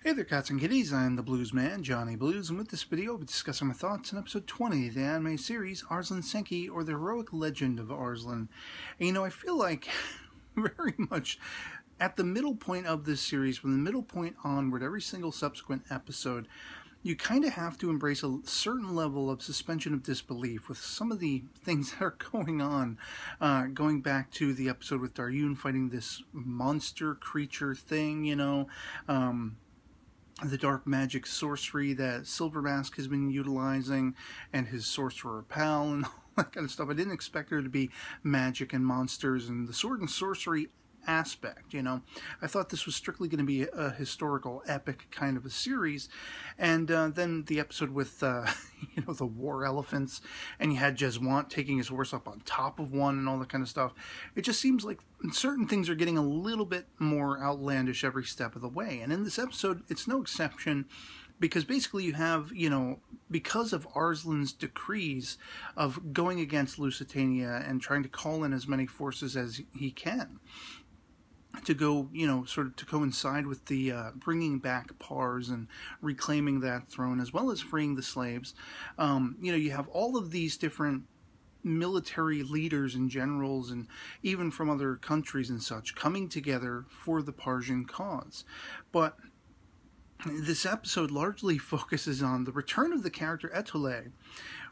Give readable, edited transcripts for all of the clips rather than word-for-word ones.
Hey there, cats and kitties. I'm the Blues Man, Johnny Blues, and with this video, I'll be discussing my thoughts on episode 20 of the anime series Arslan Senki, or the Heroic Legend of Arslan. And, you know, I feel like very much at the middle point of this series, from the middle point onward, every single subsequent episode, you kind of have to embrace a certain level of suspension of disbelief with some of the things that are going on. Going back to the episode with Daryun fighting this monster creature thing, you know, the dark magic sorcery that Silver Mask has been utilizing, and his sorcerer pal, and all that kind of stuff. I didn't expect there to be magic and monsters and the sword and sorcery aspect, you know. I thought this was strictly going to be a historical epic kind of a series. And then the episode with you know, the war elephants, and you had Jeswant taking his horse up on top of one and all that kind of stuff. It just seems like certain things are getting a little bit more outlandish every step of the way, and in this episode it's no exception. Because basically you have, you know, because of Arslan's decrees of going against Lusitania and trying to call in as many forces as he can to go, you know, sort of to coincide with the bringing back Pars and reclaiming that throne, as well as freeing the slaves. You know, you have all of these different military leaders and generals, and even from other countries and such, coming together for the Parsian cause. But this episode largely focuses on the return of the character Etole,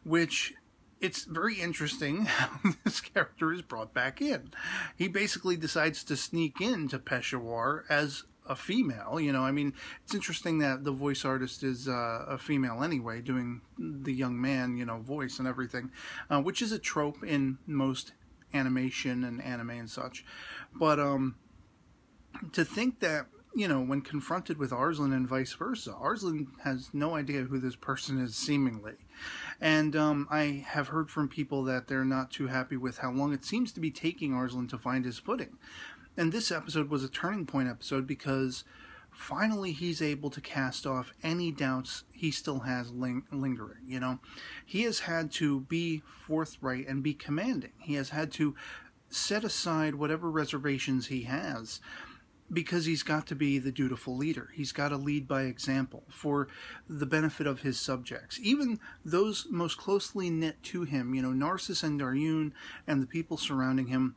which it's very interesting how this character is brought back in. He basically decides to sneak into Peshawar as a female, you know. I mean, it's interesting that the voice artist is a female anyway, doing the young man, you know, voice and everything, which is a trope in most animation and anime and such. But to think that, you know, when confronted with Arslan and vice versa, Arslan has no idea who this person is, seemingly. And I have heard from people that they're not too happy with how long it seems to be taking Arslan to find his footing. And this episode was a turning point episode because finally he's able to cast off any doubts he still has lingering, you know. He has had to be forthright and be commanding. He has had to set aside whatever reservations he has, because he's got to be the dutiful leader. He's got to lead by example for the benefit of his subjects, even those most closely knit to him, you know, Narcissus and Daryun and the people surrounding him.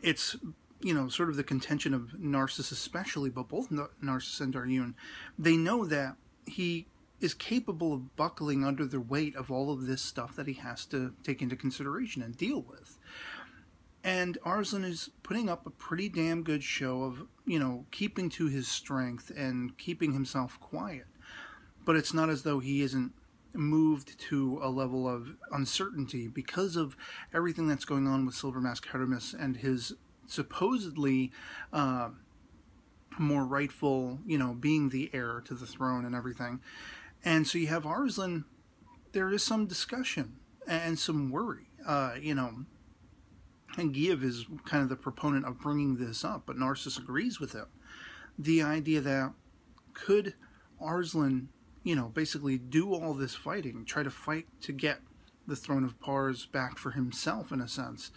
It's, you know, sort of the contention of Narcissus especially, but both Narcissus and Daryun, they know that he is capable of buckling under the weight of all of this stuff that he has to take into consideration and deal with. And Arslan is putting up a pretty damn good show of, you know, keeping to his strength and keeping himself quiet. But it's not as though he isn't moved to a level of uncertainty because of everything that's going on with Silver Mask Hermes and his supposedly more rightful, you know, being the heir to the throne and everything. And so you have Arslan, there is some discussion and some worry, you know. And Giev is kind of the proponent of bringing this up, but Narcissus agrees with him. The idea that could Arslan, you know, basically do all this fighting, try to fight to get the throne of Pars back for himself in a sense,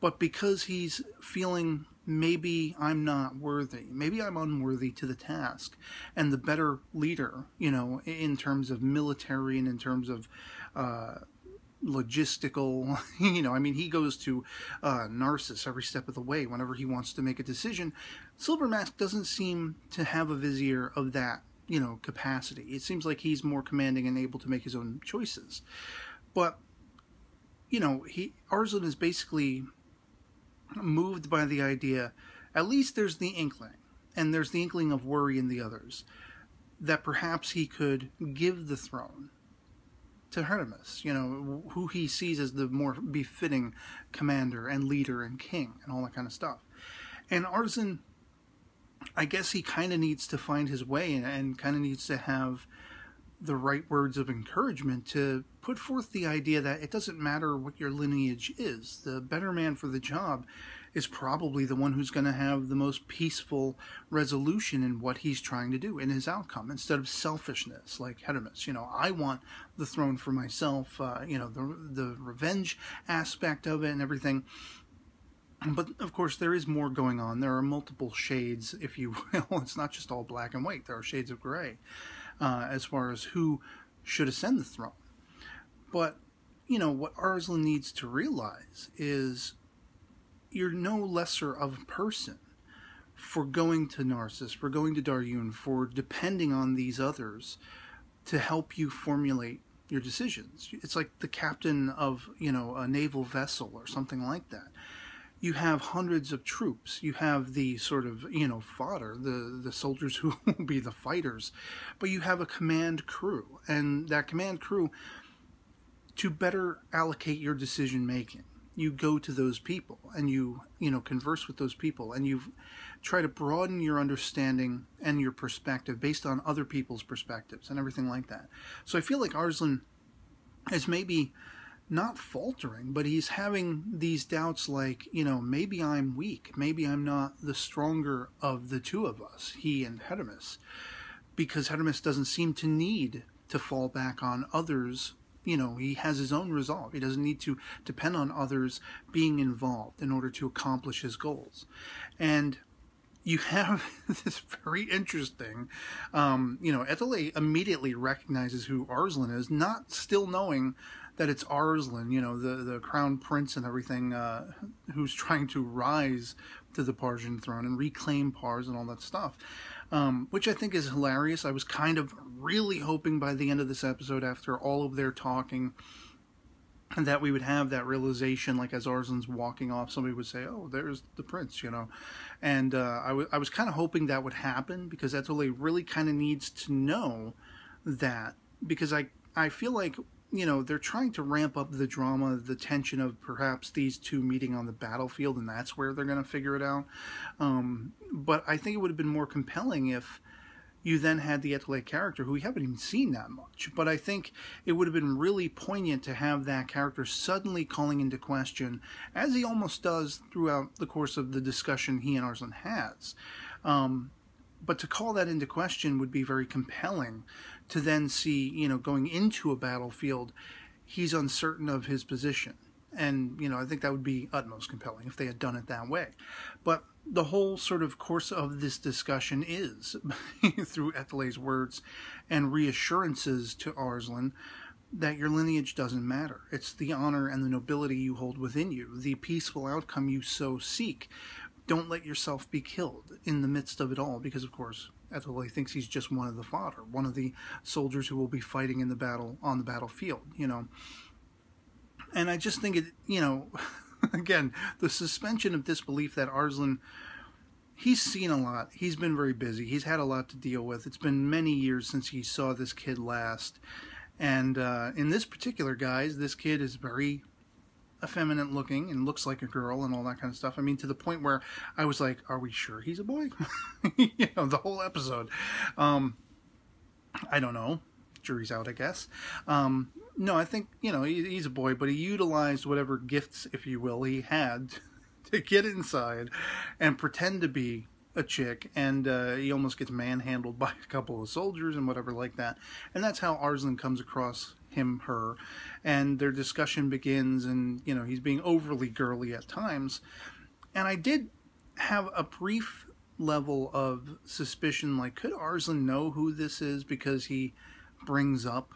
but because he's feeling maybe I'm not worthy, maybe I'm unworthy to the task, and the better leader, you know, in terms of military and in terms of logistical, you know, I mean, he goes to Narcissus every step of the way whenever he wants to make a decision. Silver Mask doesn't seem to have a vizier of that, you know, capacity. It seems like he's more commanding and able to make his own choices. But, you know, Arslan is basically moved by the idea, at least there's the inkling, and there's the inkling of worry in the others, that perhaps he could give the throne to Hermes, you know, who he sees as the more befitting commander and leader and king and all that kind of stuff. And Arslan, I guess he kind of needs to find his way and kind of needs to have the right words of encouragement to put forth the idea that it doesn't matter what your lineage is. The better man for the job is probably the one who's going to have the most peaceful resolution in what he's trying to do in his outcome, instead of selfishness like Hermes. You know, I want the throne for myself, you know, the revenge aspect of it and everything. But, of course, there is more going on. There are multiple shades, if you will. It's not just all black and white. There are shades of gray as far as who should ascend the throne. But, you know, what Arslan needs to realize is you're no lesser of a person for going to Narcissus, for going to Daryun, for depending on these others to help you formulate your decisions. It's like the captain of, you know, a naval vessel or something like that. You have hundreds of troops. You have the sort of, you know, fodder, the soldiers who will be the fighters. But you have a command crew. And that command crew, to better allocate your decision making, you go to those people and you know, converse with those people. And you try to broaden your understanding and your perspective based on other people's perspectives and everything like that. So I feel like Arslan is maybe not faltering, but he's having these doubts like, you know, maybe I'm weak. Maybe I'm not the stronger of the two of us, he and Hermes, because Hermes doesn't seem to need to fall back on others. You know, he has his own resolve. He doesn't need to depend on others being involved in order to accomplish his goals. And you have this very interesting, you know, Etele immediately recognizes who Arslan is, not still knowing that it's Arslan, you know, the crown prince and everything, who's trying to rise to the Parsian throne and reclaim Pars and all that stuff, which I think is hilarious. I was kind of really hoping by the end of this episode, after all of their talking, that we would have that realization, like as Arslan's walking off, somebody would say, oh, there's the prince, you know. And I was kind of hoping that would happen, because Etele really kind of needs to know that, because I feel like, you know, they're trying to ramp up the drama, the tension of perhaps these two meeting on the battlefield, and that's where they're going to figure it out. But I think it would have been more compelling if you then had the Etele character, who we haven't even seen that much. But I think it would have been really poignant to have that character suddenly calling into question, as he almost does throughout the course of the discussion he and Arslan has. But to call that into question would be very compelling, to then see, you know, going into a battlefield, he's uncertain of his position. And, you know, I think that would be utmost compelling if they had done it that way. But the whole sort of course of this discussion is, through Etele's words and reassurances to Arslan, that your lineage doesn't matter. It's the honor and the nobility you hold within you, the peaceful outcome you so seek. Don't let yourself be killed in the midst of it all, because, of course, Etele thinks he's just one of the fodder, one of the soldiers who will be fighting in the battle, on the battlefield, you know. And I just think it, you know, again, the suspension of disbelief that Arslan, he's seen a lot. He's been very busy. He's had a lot to deal with. It's been many years since he saw this kid last. And in this particular guise, this kid is very effeminate looking and looks like a girl and all that kind of stuff. I mean, to the point where I was like, are we sure he's a boy? You know, the whole episode. I don't know. Jury's out, I guess. No, I think, you know, he's a boy, but he utilized whatever gifts, if you will, he had to get inside and pretend to be a chick, and he almost gets manhandled by a couple of soldiers and whatever like that. And that's how Arslan comes across him, her, and their discussion begins, and, you know, he's being overly girly at times. And I did have a brief level of suspicion, like, could Arslan know who this is, because he brings up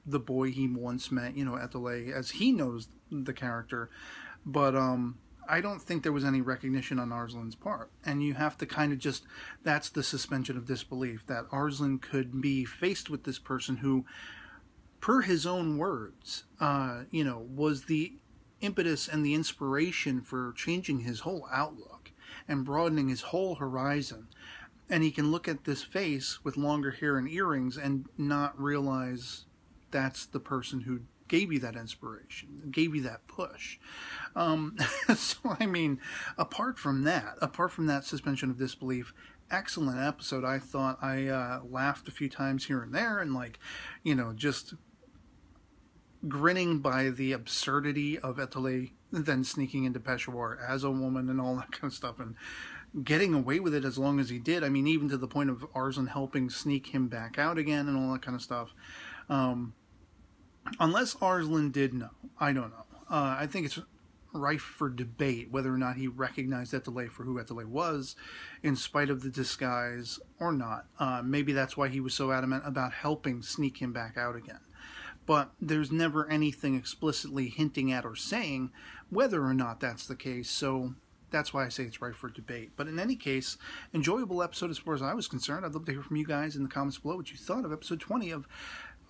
the boy he once met, you know, Etele, as he knows the character. But I don't think there was any recognition on Arslan's part. And you have to kind of just, that's the suspension of disbelief, that Arslan could be faced with this person who, per his own words, you know, was the impetus and the inspiration for changing his whole outlook and broadening his whole horizon. And he can look at this face with longer hair and earrings and not realize that's the person who gave you that inspiration, gave you that push. So, I mean, apart from that suspension of disbelief, excellent episode. I thought I laughed a few times here and there, and, like, you know, just grinning by the absurdity of Etele then sneaking into Peshawar as a woman and all that kind of stuff, and getting away with it as long as he did. I mean, even to the point of Arslan helping sneak him back out again and all that kind of stuff. Unless Arslan did know. I don't know. I think it's rife for debate whether or not he recognized that delay for who that delay was, in spite of the disguise or not. Maybe that's why he was so adamant about helping sneak him back out again. But there's never anything explicitly hinting at or saying whether or not that's the case, so that's why I say it's ripe for debate. But in any case, enjoyable episode as far as I was concerned. I'd love to hear from you guys in the comments below what you thought of episode 20 of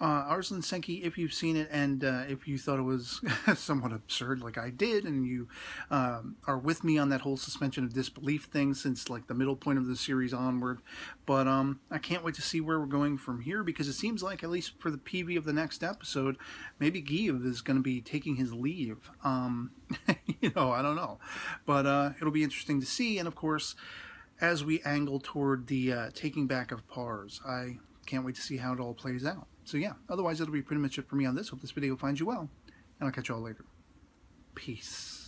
Arslan Senki, if you've seen it, and if you thought it was somewhat absurd like I did, and you are with me on that whole suspension of disbelief thing since like the middle point of the series onward. But I can't wait to see where we're going from here, because it seems like, at least for the PV of the next episode, maybe Guive is going to be taking his leave. You know, I don't know. But it'll be interesting to see, and of course, as we angle toward the taking back of Pars, I can't wait to see how it all plays out. So yeah, otherwise that'll be pretty much it for me on this. Hope this video finds you well, and I'll catch you all later. Peace.